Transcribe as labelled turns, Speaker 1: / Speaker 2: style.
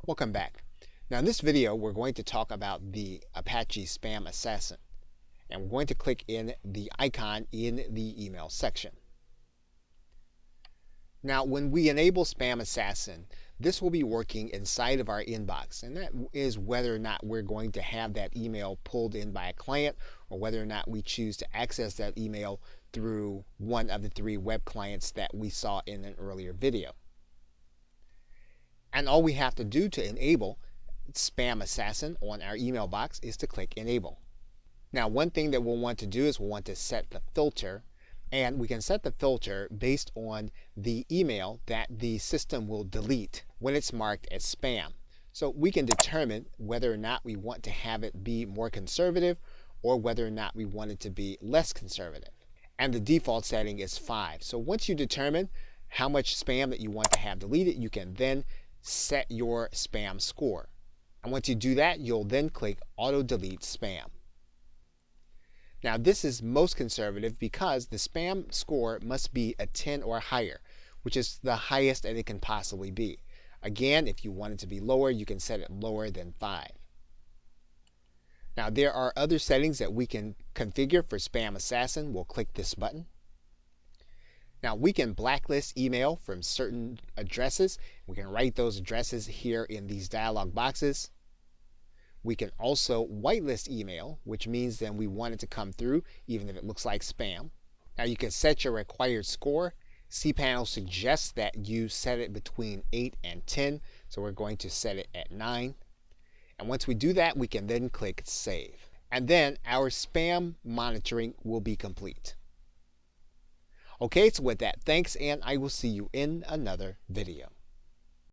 Speaker 1: Welcome back. Now in this video we're going to talk about the Apache Spam Assassin, and we're going to click in the icon in the email section. Now when we enable Spam Assassin, this will be working inside of our inbox, and that is whether or not we're going to have that email pulled in by a client or whether or not we choose to access that email through one of the three web clients that we saw in an earlier video. And all we have to do to enable Spam Assassin on our email box is to click Enable. Now one thing that we'll want to do is we'll want to set the filter, and we can set the filter based on the email that the system will delete when it's marked as spam. So we can determine whether or not we want to have it be more conservative or whether or not we want it to be less conservative. And the default setting is 5. So once you determine how much spam that you want to have deleted, you can then set your spam score. And once you do that, you'll then click Auto Delete Spam. Now this is most conservative because the spam score must be a 10 or higher, which is the highest that it can possibly be. Again, if you want it to be lower, you can set it lower than 5. Now there are other settings that we can configure for Spam Assassin. We'll click this button. Now we can blacklist email from certain addresses. We can write those addresses here in these dialog boxes. We can also whitelist email, which means then we want it to come through even if it looks like spam. Now you can set your required score. cPanel suggests that you set it between 8 and 10, so we're going to set it at 9. And once we do that, we can then click Save. And then our spam monitoring will be complete. Okay, so with that, thanks, and I will see you in another video.